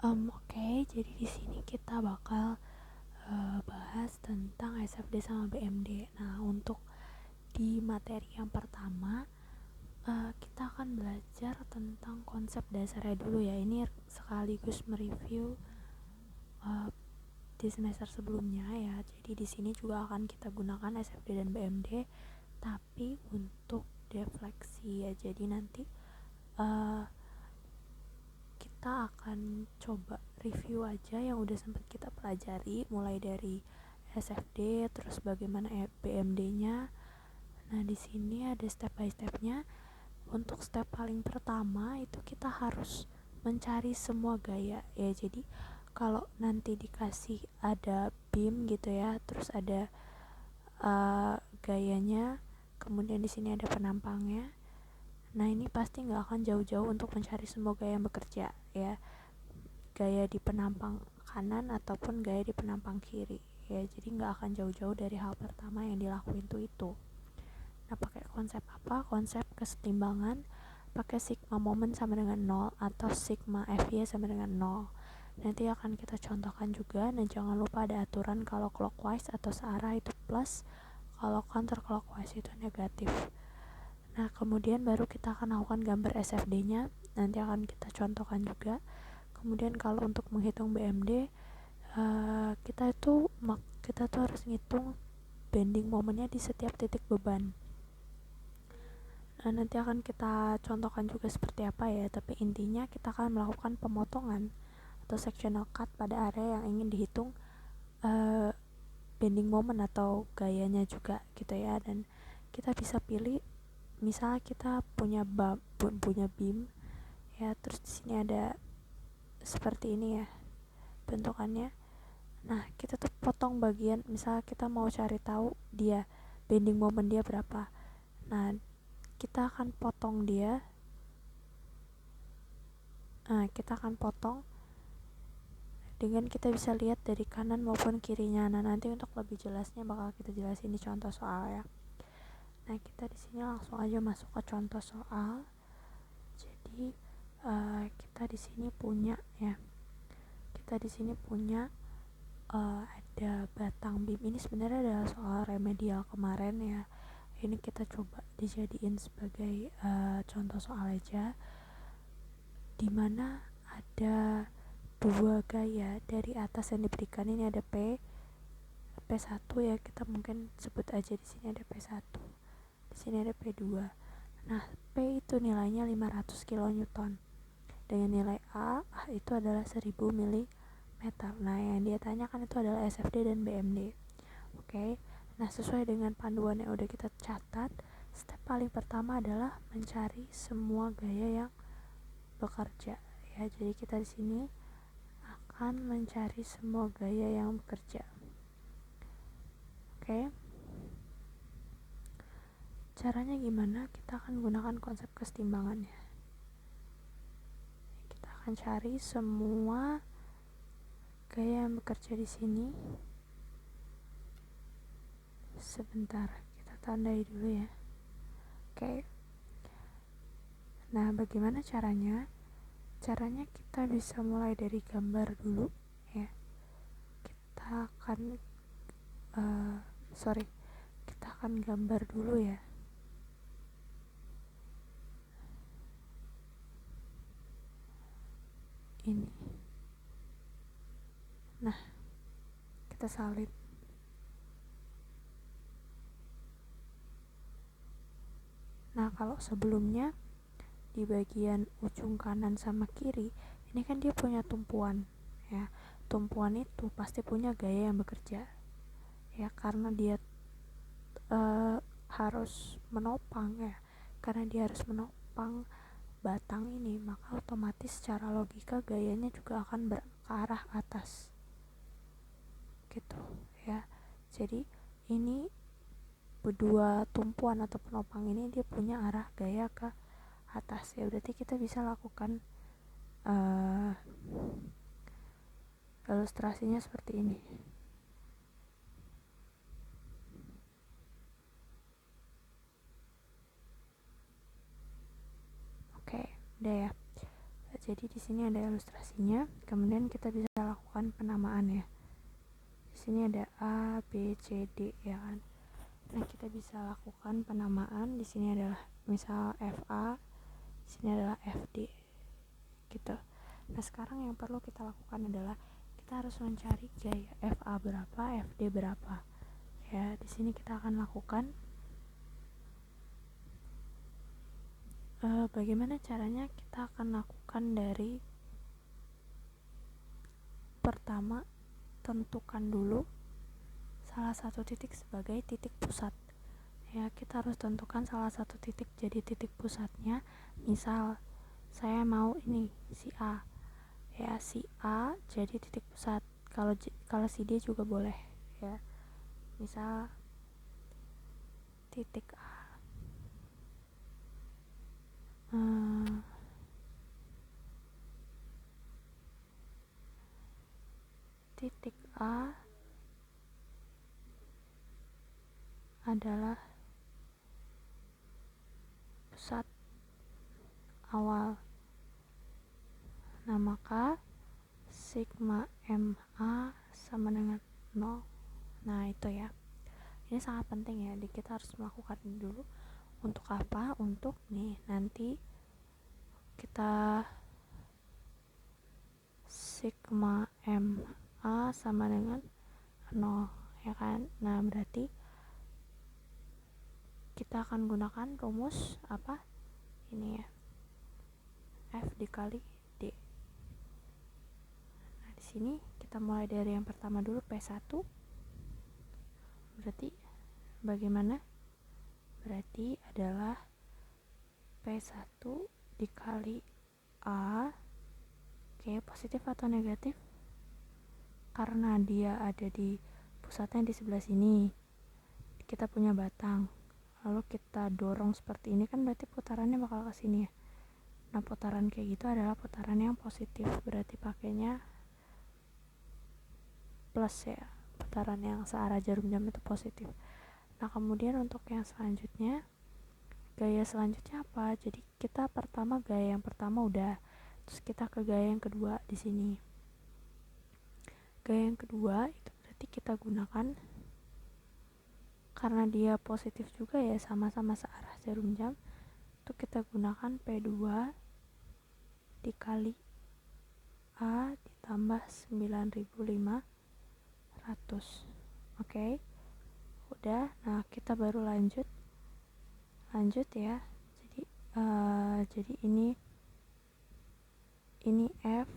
Oke, jadi di sini kita bakal bahas tentang SFD sama BMD. Nah, untuk di materi yang pertama, kita akan belajar tentang konsep dasarnya dulu ya. Ini sekaligus mereview uh, di semester sebelumnya ya. Jadi di sini juga akan kita gunakan SFD dan BMD, tapi untuk defleksi ya. Jadi nanti uh, kita akan coba review aja yang udah sempat kita pelajari, mulai dari SFD, terus bagaimana BMD-nya. Nah, di sini ada step by stepnya. Untuk step paling pertama itu kita harus mencari semua gaya ya. Jadi kalau nanti dikasih ada beam gitu ya, terus ada gayanya, kemudian di sini ada penampangnya. Nah, ini pasti nggak akan jauh-jauh untuk mencari semua gaya yang bekerja ya, gaya di penampang kanan ataupun gaya di penampang kiri ya. Jadi nggak akan jauh-jauh dari hal pertama yang dilakuin tuh itu. Nah, pakai konsep apa? Konsep kesetimbangan, pakai sigma moment sama dengan 0 atau sigma FY sama dengan 0. Nanti akan kita contohkan juga. Dan jangan lupa ada aturan kalau clockwise atau searah itu plus, kalau counter clockwise itu negatif. Nah, kemudian baru kita akan lakukan gambar SFD-nya. Nanti akan kita contohkan juga. Kemudian kalau untuk menghitung BMD, kita tuh harus ngitung bending momennya di setiap titik beban. Nah, nanti akan kita contohkan juga seperti apa ya, tapi intinya kita akan melakukan pemotongan atau sectional cut pada area yang ingin dihitung bending moment atau gayanya juga gitu ya. Dan kita bisa pilih, misalnya kita punya beam ya, terus di sini ada seperti ini ya bentukannya. Nah, kita tuh potong bagian, misalnya kita mau cari tahu dia bending moment dia berapa. Nah, kita akan potong dia. Nah, kita akan potong dengan kita bisa lihat dari kanan maupun kirinya. Nah, nanti untuk lebih jelasnya bakal kita jelasin di contoh soal ya. Nah, kita di sini langsung aja masuk ke contoh soal. Jadi kita di sini punya ya. Kita di sini punya ada batang beam. Ini sebenarnya adalah soal remedial kemarin ya. Ini kita coba dijadiin sebagai contoh soal aja, dimana ada dua gaya dari atas yang diberikan. Ini ada P1 ya, kita mungkin sebut aja di sini ada P1. Di sini ada P2. Nah, P itu nilainya 500 kN. Dengan nilai A itu adalah 1000 mm. Nah, yang dia tanyakan itu adalah SFD dan BMD. Oke. Nah, sesuai dengan panduan yang udah kita catat, step paling pertama adalah mencari semua gaya yang bekerja ya. Jadi kita di sini akan mencari semua gaya yang bekerja. Oke. Caranya gimana? Kita akan gunakan konsep kesetimbangannya. Kita akan cari semua gaya yang bekerja di sini. Sebentar, kita tandai dulu ya. Oke. Nah, bagaimana caranya? Caranya kita bisa mulai dari gambar dulu ya. Kita akan kita akan gambar dulu ya. Ini. Nah, kita salin. Nah, kalau sebelumnya di bagian ujung kanan sama kiri, ini kan dia punya tumpuan ya. Tumpuan itu pasti punya gaya yang bekerja ya, karena dia harus menopang ya. Karena dia harus menopang batang ini, maka otomatis secara logika gayanya juga akan ke arah atas gitu ya. Jadi ini kedua tumpuan atau penopang ini dia punya arah gaya ke atas ya. Berarti kita bisa lakukan ilustrasinya seperti ini. Oke, udah ya. jadi di sini ada ilustrasinya, kemudian kita bisa lakukan penamaan ya. Di sini ada A, B, C, D ya kan. Nah, kita bisa lakukan penamaan. Di sini adalah misal FA, di sini adalah FD gitu. Nah, sekarang yang perlu kita lakukan adalah kita harus mencari gaya FA berapa, FD berapa. Ya, di sini kita akan lakukan bagaimana caranya. Kita akan lakukan dari pertama, tentukan dulu salah satu titik sebagai titik pusat. Ya, kita harus tentukan salah satu titik jadi titik pusatnya. Misal saya mau ini si A. Ya, si A jadi titik pusat. Kalau si D juga boleh ya. Misal titik A. Titik A adalah pusat awal. Nah, maka sigma MA sama dengan 0. Nah, itu ya. Ini sangat penting ya. Kita harus melakukan ini dulu. Untuk apa? Untuk nih nanti kita sigma MA sama dengan 0 ya kan. Nah, berarti kita akan gunakan rumus apa? Ini ya. F dikali D. Nah, di sini kita mulai dari yang pertama dulu, P1. Berarti bagaimana? Berarti adalah P1 dikali A. Oke, positif atau negatif? Karena dia ada di pusatnya di sebelah sini, kita punya batang, lalu kita dorong seperti ini kan, berarti putarannya bakal ke sini ya. Nah, putaran kayak gitu adalah putaran yang positif, berarti pakainya plus ya, putaran yang searah jarum jam itu positif. Nah, kemudian untuk yang selanjutnya, gaya selanjutnya apa? Jadi kita pertama gaya yang pertama udah, terus kita ke gaya yang kedua di sini. Gaya yang kedua itu berarti kita gunakan, karena dia positif juga ya, sama-sama searah jarum jam, itu kita gunakan P2 dikali A ditambah 9500. Oke. Udah. Nah, kita baru lanjut ya. Jadi ini F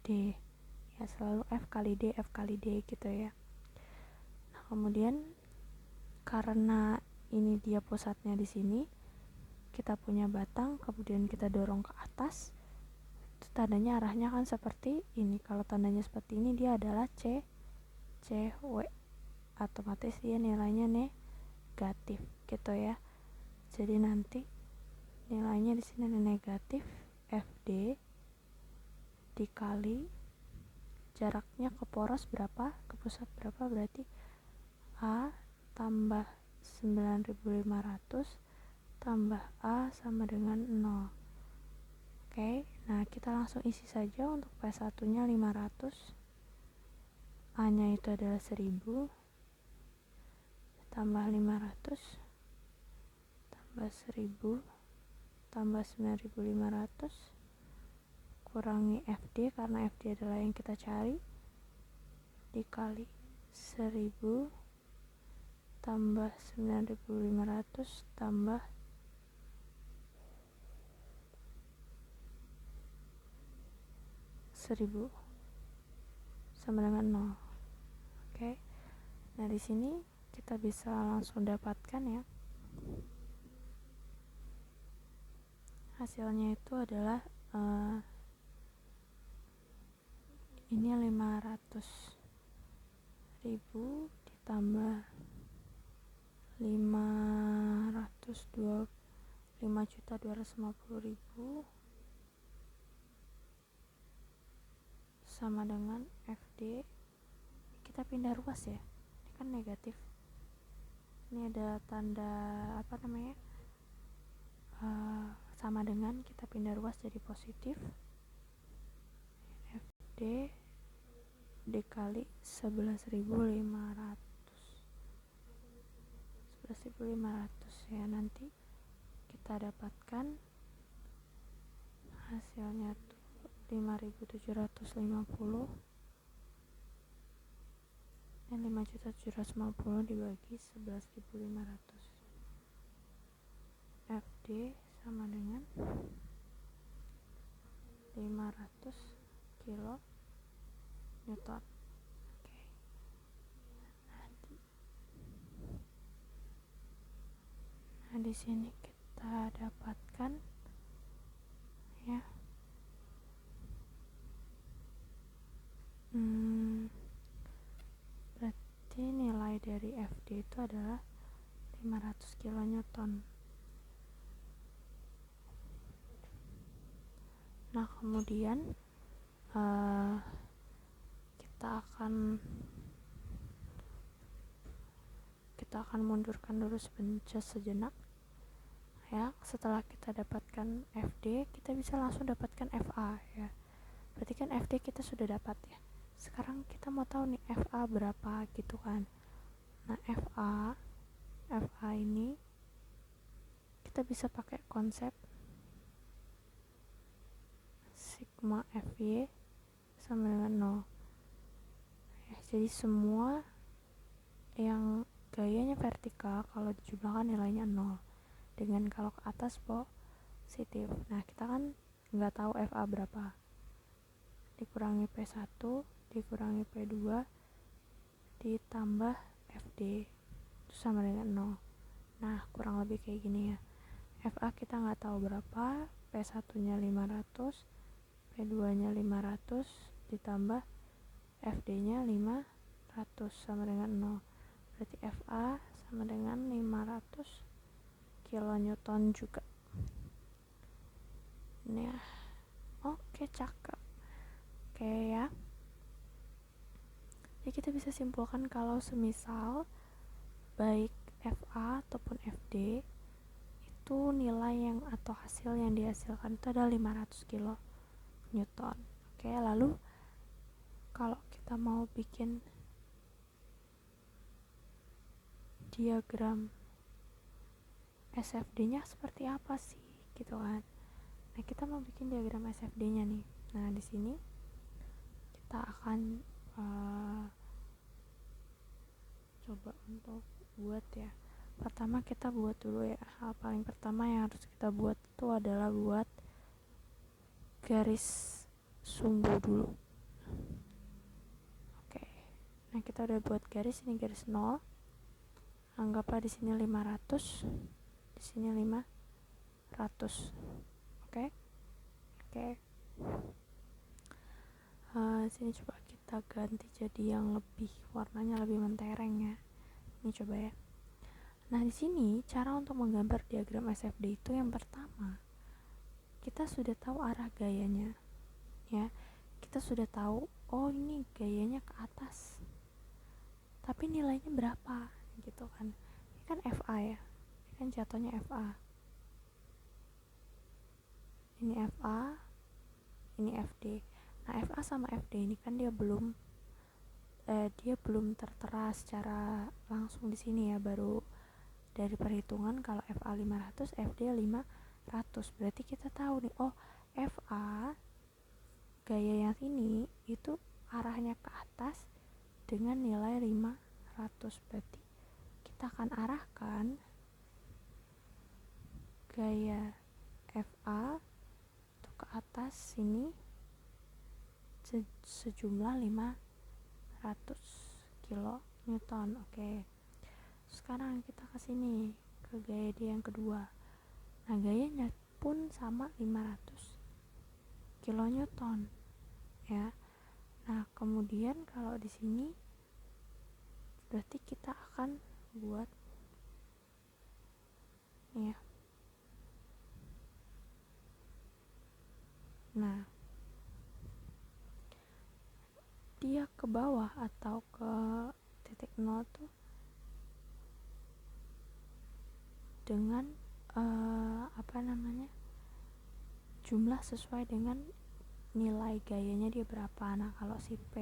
D ya, selalu F kali D gitu ya. Nah, kemudian karena ini dia pusatnya di sini, kita punya batang, kemudian kita dorong ke atas, itu tandanya arahnya kan seperti ini. Kalau tandanya seperti ini, dia adalah W, otomatis dia nilainya negatif gitu ya. Jadi nanti nilainya di sini negatif FD dikali jaraknya ke poros berapa, ke pusat berapa, berarti A tambah 9500 tambah A sama dengan 0. Oke, nah kita langsung isi saja. Untuk P1 nya 500, A nya itu adalah 1000, tambah 500 tambah 1000 tambah 9500 kurangi FD, karena FD adalah yang kita cari, dikali 1000 tambah 9500 tambah 1000 sama dengan 0. Oke. Nah, di sini kita bisa langsung dapatkan ya. Hasilnya itu adalah ini 500.000 ditambah 5.250.000 sama dengan FD. Kita pindah ruas ya, ini kan negatif, ini ada tanda apa namanya, sama dengan kita pindah ruas jadi positif FD dikali 11.500 ya. Nanti kita dapatkan hasilnya tuh 5.750 dan 5.750 dibagi 11.500. FD sama dengan 500 kilo Newton. Oke. Nah, di sini kita dapatkan ya. Berarti nilai dari FD itu adalah 500 kN. Nah, kemudian kita akan mundurkan dulu sejenak ya. Setelah kita dapatkan FD, kita bisa langsung dapatkan FA ya. Berarti kan FD kita sudah dapat ya. Sekarang kita mau tahu nih FA berapa gitu kan. Nah, FA ini kita bisa pakai konsep sigma FY sama dengan 0 ya. Jadi semua yang gayanya vertikal kalau dijumlahkan nilainya 0, dengan kalau ke atas positif. Nah, kita kan nggak tahu FA berapa, dikurangi P1 dikurangi P2 ditambah FD itu sama dengan 0. Nah, kurang lebih kayak gini ya. FA kita nggak tahu berapa, P1 nya 500, P2 nya 500 ditambah FD nya 500 sama dengan 0. Berarti FA sama dengan 500 kilonewton juga. Nah, oke, cakep. Oke ya. Jadi kita bisa simpulkan kalau semisal baik FA ataupun FD itu nilai yang atau hasil yang dihasilkan itu adalah 500 kilo Newton. Oke, lalu kalau kita mau bikin diagram SFD-nya seperti apa sih gitu kan. Nah, kita mau bikin diagram SFD-nya nih. Nah, di sini kita akan coba untuk buat ya. Pertama kita buat dulu ya. Hal paling pertama yang harus kita buat itu adalah buat garis sumbu dulu. Oke. Nah, kita udah buat garis, ini garis 0. Anggaplah di sini 500, di sini 500. Oke. Sini coba kita ganti jadi yang lebih warnanya lebih mentereng ya. Ini coba ya. Nah, di sini cara untuk menggambar diagram SFD itu yang pertama, kita sudah tahu arah gayanya. Ya. Kita sudah tahu, oh ini gayanya ke atas. Tapi nilainya berapa gitu kan. Ini kan FA ya. Ini kan jatuhnya FA. Ini FA, ini FD. Nah, FA sama FD ini kan dia belum tertera secara langsung di sini ya, baru dari perhitungan kalau FA 500, FD 500. Berarti kita tahu nih, oh FA gaya yang ini itu arahnya ke atas dengan nilai 500. Berarti kita akan arahkan gaya FA itu ke atas sini sejumlah 500 kilo Newton. Oke. Sekarang kita ke sini ke gaya dia yang kedua. Nah, gayanya pun sama 500 kilo Newton ya. Nah, kemudian kalau di sini berarti kita akan buat ya. Nah, dia ke bawah atau ke titik 0 tuh dengan jumlah sesuai dengan nilai gayanya dia berapa. Nah kalau si P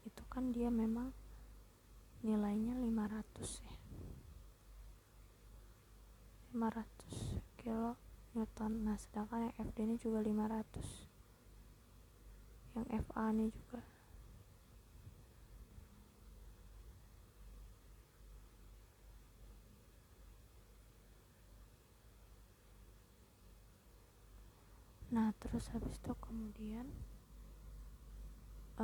itu kan dia memang nilainya 500 ya, 500 kilo Newton. Nah sedangkan yang FD ini juga 500, yang FA ini juga. Nah terus habis itu kemudian oke,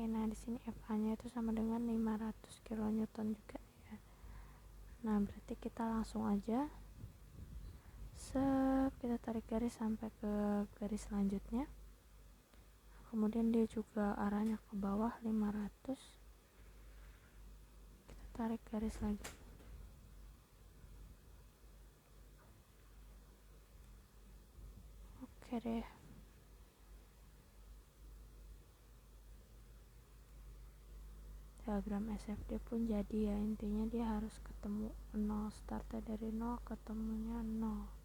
nah di sini FA-nya itu sama dengan 500 kilonewton juga ya. Nah berarti kita langsung aja kita tarik garis sampai ke garis selanjutnya. Kemudian dia juga arahnya ke bawah 500, kita tarik garis lagi. Oke deh, diagram SFD pun jadi ya. Intinya dia harus ketemu 0, startnya dari 0, ketemunya 0.